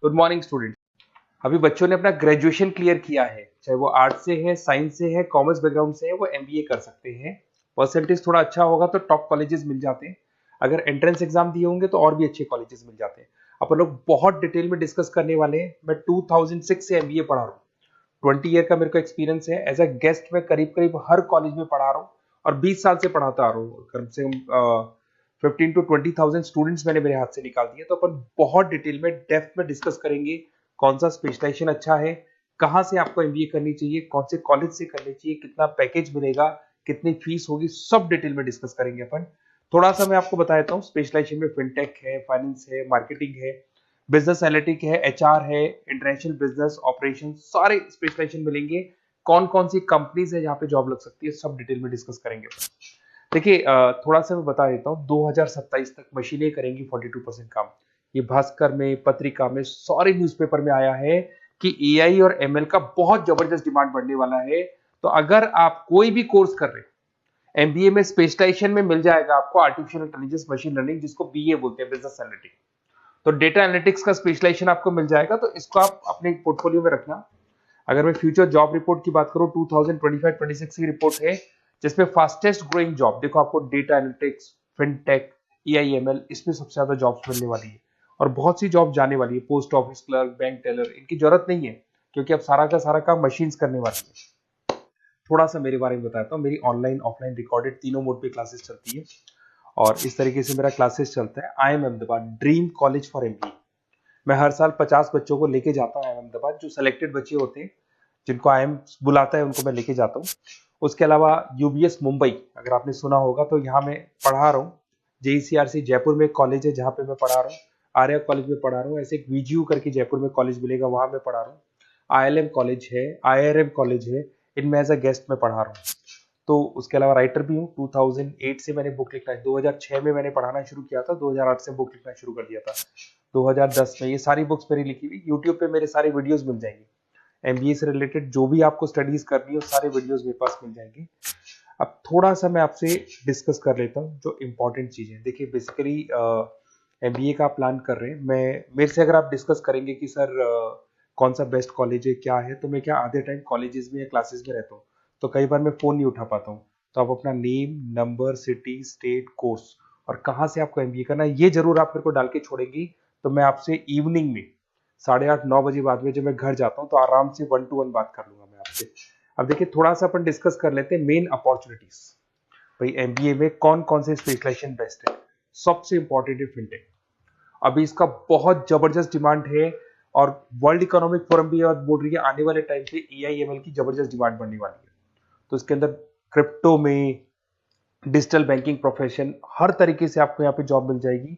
Good morning student. अभी बच्चों ने अपना ग्रेजुएशन क्लियर किया है, चाहे वो आर्ट्स से है, साइंस से है, कॉमर्स बैकग्राउंड से है, वो एमबीए कर सकते हैं। परसेंटेज थोड़ा अच्छा होगा तो टॉप कॉलेजेस मिल जाते हैं। अगर एंट्रेंस एग्जाम दिए होंगे तो और भी अच्छे कॉलेजेस मिल जाते हैं। अपन लोग बहुत डिटेल में डिस्कस करने वाले हैं। मैं 2006 से एमबीए पढ़ा रहा हूँ। 20 ईयर का मेरे को एक्सपीरियंस है। एज अ गेस्ट मैं करीब करीब हर कॉलेज में पढ़ा रहा हूँ और 20 साल से पढ़ाता आ रहा हूँ। कम से कम 15 to 20 thousand स्टूडेंट्स मैंने मेरे हाथ से निकाल दिए। तो अपन बहुत डिटेल में डेप्थ में डिस्कस करेंगे कौन सा स्पेशलाइजेशन अच्छा है, कहाँ से आपको एमबीए करनी चाहिए, कौन से कॉलेज से करनी चाहिए, कितना पैकेज मिलेगा, कितनी फीस होगी, सब डिटेल में डिस्कस करेंगे अपन। थोड़ा सा मैं आपको बता देता हूँ। स्पेशलाइजेशन में फिनटेक है, फाइनेंस है, मार्केटिंग है, बिजनेस एनालिटिक है, एचआर है, इंटरनेशनल बिजनेस ऑपरेशन, सारे स्पेशलाइजेशन मिलेंगे। कौन कौन सी कंपनीज है जहाँ पे जॉब लग सकती है, सब डिटेल में डिस्कस करेंगे। देखिए, थोड़ा सा मैं बता देता हूँ। 2027 तक मशीनें करेंगी 42% काम। ये भास्कर में, पत्रिका में, सारे न्यूज़पेपर में आया है कि एआई और एमएल का बहुत जबरदस्त डिमांड बढ़ने वाला है। तो अगर आप कोई भी कोर्स कर रहे हैं, एमबीए में स्पेशलाइजेशन में मिल जाएगा आपको आर्टिफिशियल इंटेलिजेंस, मशीन लर्निंग, जिसको बीए बोलते हैं, बिजनेस एनालिटिक्स। तो डेटा एनालिटिक्स का स्पेशलाइजेशन आपको मिल जाएगा, तो इसको आप अपने पोर्टफोलियो में रखना। अगर मैं फ्यूचर जॉब रिपोर्ट की बात करूं, 2025-26 की रिपोर्ट है, जिसमें फास्टेस्ट ग्रोइंग जॉब देखो आपको डेटा एनालिटिक्स, फिनटेक, एआईएमएल, इसमें सबसे ज्यादा जॉब्स मिलने वाली है। और बहुत सी जॉब जाने वाली है। Post office clerk, bank teller, इनकी जरूरत नहीं है क्योंकि अब सारा का सारा काम मशीन्स करने वाली है। थोड़ा सा मेरे बारे में बताता हूँ। मेरी ऑनलाइन ऑफलाइन रिकॉर्डेड तीनों मोड पे क्लासेस चलती है और इस तरीके से मेरा क्लासेस चलता है। I am Ahmedabad dream college for MBA. मैं हर साल 50 बच्चों को लेके जाता हूँ अहमदाबाद। जो सिलेक्टेड बच्चे होते हैं, जिनको आईएम बुलाता है, उनको मैं लेके जाता हूँ। उसके अलावा यूबीएस मुंबई, अगर आपने सुना होगा, तो यहाँ मैं पढ़ा रहा हूँ। जेईसीआरसी जयपुर में एक कॉलेज है जहाँ पे मैं पढ़ा रहा हूँ। आर्या कॉलेज में पढ़ा रहा हूँ। ऐसे एक वीजीयू करके जयपुर में कॉलेज मिलेगा, वहां मैं पढ़ा रहा हूँ। आईएलएम कॉलेज है, आईआरएम कॉलेज है, इनमें एज अ गेस्ट में पढ़ा रहा हूँ। तो उसके अलावा राइटर भी हूँ। 2008 से मैंने बुक लिखना है। 2006 में मैंने पढ़ाना शुरू किया था, 2008 से बुक लिखना शुरू कर दिया था। 2010 में ये सारी बुक्स मेरी लिखी हुई यूट्यूब पे मेरे सारे वीडियोस मिल जाएंगे। एमबीए से रिलेटेड जो भी आपको स्टडीज करनी हो, सारे वीडियोस मेरे पास मिल जाएंगे। अब थोड़ा सा मैं आपसे डिस्कस कर लेता हूँ जो इंपॉर्टेंट चीजें। देखिए, बेसिकली एमबीए का आप प्लान कर रहे हैं, मैं मेरे से अगर आप डिस्कस करेंगे कि सर कौन सा बेस्ट कॉलेज है, क्या है, तो मैं क्या आधे टाइम कॉलेजेस में या क्लासेस में रहता हूँ, तो कई बार मैं फोन नहीं उठा पाता हूँ। तो आप अपना name, number, city, state, course और कहाँ से आपको एमबीए करना है, ये जरूर आप मेरे को डाल के छोड़ेंगी। तो मैं आपसे इवनिंग में 8:30-9 बजे बाद में जब मैं घर जाता हूँ, तो आराम से 1-to-1 बात कर लूंगा मैं आपसे। अब देखिए, थोड़ा सा अपन डिस्कस कर लेते हैं मेन अपॉर्चुनिटीज। भाई, एमबीए में कौन कौन से स्पेशलाइजेशन बेस्ट है। सबसे इंपॉर्टेंट है फिनटेक। अभी इसका बहुत जबरदस्त डिमांड है और वर्ल्ड इकोनॉमिक फोरम भी बोल रही है आने वाले टाइम पे एआईएमएल की जबरदस्त डिमांड बढ़ने वाली है। तो इसके अंदर क्रिप्टो में, डिजिटल बैंकिंग प्रोफेशन, हर तरीके से आपको यहाँ पे जॉब मिल जाएगी।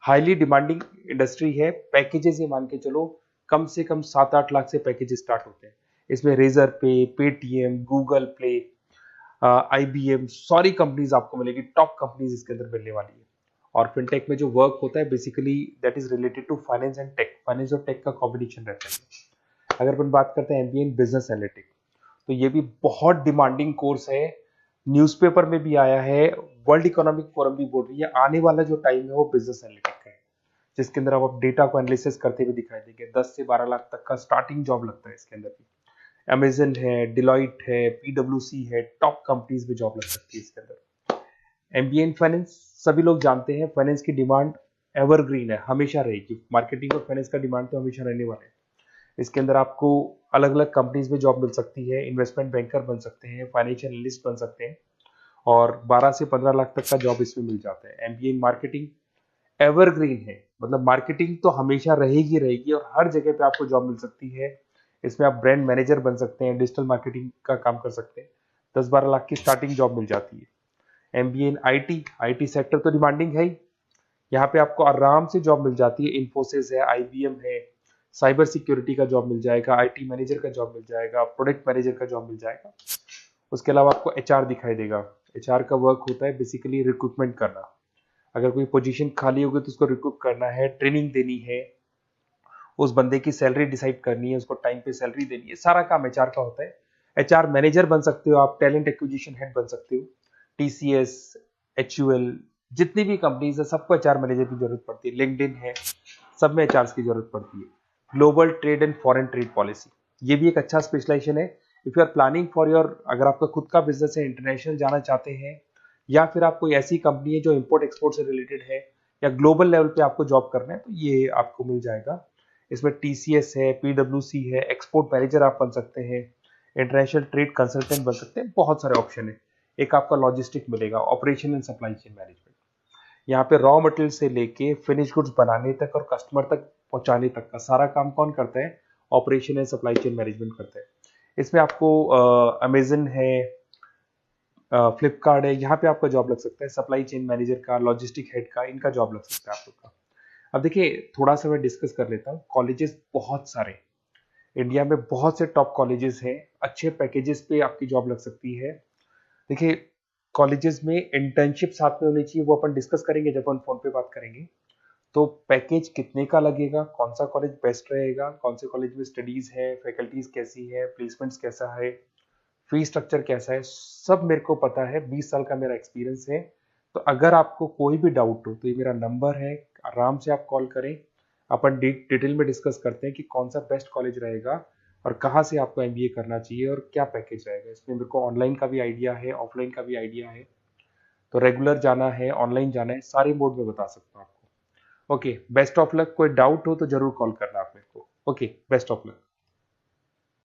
हाईली डिमांडिंग इंडस्ट्री है। पैकेजेस ये मान के चलो, कम से कम 7-8 लाख से पैकेजेस स्टार्ट होते हैं। इसमें रेजर पे, पेटीएम, गूगल प्ले, आईबीएम, सारी कंपनीज आपको मिलेगी। टॉप कंपनीज इसके अंदर मिलने वाली है। और फिनटेक में जो वर्क होता है, basically that is related to finance and tech. Finance और टेक का कॉम्बिनेशन रहता है। अगर अपन बात करते हैं एमबीए इन बिजनेस एनालिटिक्स, तो ये भी बहुत डिमांडिंग कोर्स है। न्यूज़पेपर में भी आया है, वर्ल्ड इकोनॉमिक फोरम भी बोल रही है आने वाला जो टाइम है वो बिजनेस एनालिटिक्स का है, जिसके अंदर आप डेटा को एनालिसिस करते हुए दिखाई देंगे। 10 से 12 लाख तक का स्टार्टिंग जॉब लगता है इसके अंदर भी। अमेजन है, डिलॉइट है, पीडब्ल्यूसी है, टॉप कंपनीज में जॉब लग सकती है इसके अंदर। एमबीए इन फाइनेंस, सभी लोग जानते हैं फाइनेंस की डिमांड एवरग्रीन है, हमेशा रहेगी। मार्केटिंग और फाइनेंस का डिमांड तो हमेशा रहने वाला है। इसके अंदर आपको अलग अलग कंपनीज में जॉब मिल सकती है। इन्वेस्टमेंट बैंकर बन सकते हैं, फाइनेंशियल एनालिस्ट बन सकते हैं और 12 से 15 लाख तक का जॉब इसमें मिल जाता है। एमबीए इन मार्केटिंग एवरग्रीन है, मतलब मार्केटिंग तो हमेशा रहेगी रहेगी और हर जगह पे आपको जॉब मिल सकती है। इसमें आप ब्रांड मैनेजर बन सकते हैं, डिजिटल मार्केटिंग का काम कर सकते हैं। 10-12 लाख की स्टार्टिंग जॉब मिल जाती है। MBA in IT, IT sector तो डिमांडिंग है ही। यहाँ पे आपको आराम से जॉब मिल जाती है। इन्फोसिस है, आईबीएम है, साइबर सिक्योरिटी का जॉब मिल जाएगा, आईटी मैनेजर का जॉब मिल जाएगा, प्रोडक्ट मैनेजर का जॉब मिल जाएगा। उसके अलावा आपको एचआर दिखाई देगा। एचआर का वर्क होता है बेसिकली रिक्रूटमेंट करना। अगर कोई पोजीशन खाली होगी तो उसको रिक्रूट करना है, ट्रेनिंग देनी है, उस बंदे की सैलरी डिसाइड करनी है, उसको टाइम पे सैलरी देनी है, सारा काम एचआर का होता है। एचआर मैनेजर बन सकते हो आप, टैलेंट एक्विजिशन हेड बन सकते हो। टीसीएस, एचयूएल, जितनी भी कंपनीज है सबको एचआर मैनेजर की जरूरत पड़ती है। लिंक्डइन है, सब में एचआर की जरूरत पड़ती है। Global trade and foreign trade policy, ये भी एक अच्छा स्पेशलाइजेशन है। If you are planning for your, अगर आपका खुद का बिजनेस है, इंटरनेशनल जाना चाहते हैं, या फिर आप कोई ऐसी कंपनी है जो इंपोर्ट एक्सपोर्ट से रिलेटेड है, या ग्लोबल लेवल पे आपको जॉब करना है, तो ये आपको मिल जाएगा। इसमें टीसीएस है, पीडब्ल्यूसी है, एक्सपोर्ट मैनेजर आप बन सकते हैं, इंटरनेशनल ट्रेड कंसल्टेंट बन सकते हैं, बहुत सारे ऑप्शन है। एक आपका लॉजिस्टिक मिलेगा, operation and supply chain management, यहाँ पे रॉ मटेरियल से लेके फिनिश गुड्स बनाने तक और कस्टमर तक पहुंचाने तक का सारा काम कौन करता है? Operation and supply chain management करता है। इसमें आपको अमेजन है, फ्लिपकार्ट है, यहाँ पे आपका जॉब लग सकता है, सप्लाई चेन मैनेजर का, लॉजिस्टिक हेड का, इनका जॉब लग सकता है आप लोग का। अब देखिए, थोड़ा सा मैं डिस्कस कर लेता हूँ। कॉलेजेस बहुत सारे इंडिया में, बहुत से टॉप कॉलेजेस हैं, अच्छे पैकेजेस पे आपकी जॉब लग सकती है। देखिए, कॉलेजेस में इंटर्नशिप साथ में होनी चाहिए, वो अपन डिस्कस करेंगे जब अपन फोन पे बात करेंगे। तो पैकेज कितने का लगेगा, कौन सा कॉलेज बेस्ट रहेगा, कौन से कॉलेज में स्टडीज है, फैकल्टीज कैसी है, प्लेसमेंट्स कैसा है, फी स्ट्रक्चर कैसा है, सब मेरे को पता है, 20 साल का मेरा एक्सपीरियंस है। तो अगर आपको कोई भी डाउट हो तो ये मेरा नंबर है, आराम से आप कॉल करें। अपन डिटेल में डिस्कस करते हैं कि कौन सा बेस्ट कॉलेज रहेगा और कहाँ से आपको एमबीए करना चाहिए और क्या पैकेज रहेगा। इसमें मेरे को ऑनलाइन का भी आइडिया है, ऑफलाइन का भी आइडिया है, तो रेगुलर जाना है, ऑनलाइन जाना है, सारे मोड में बता सकता हूँ आपको। Okay, best of luck. कोई डाउट हो तो जरूर कॉल करना आप मेरे को। Okay, best of luck.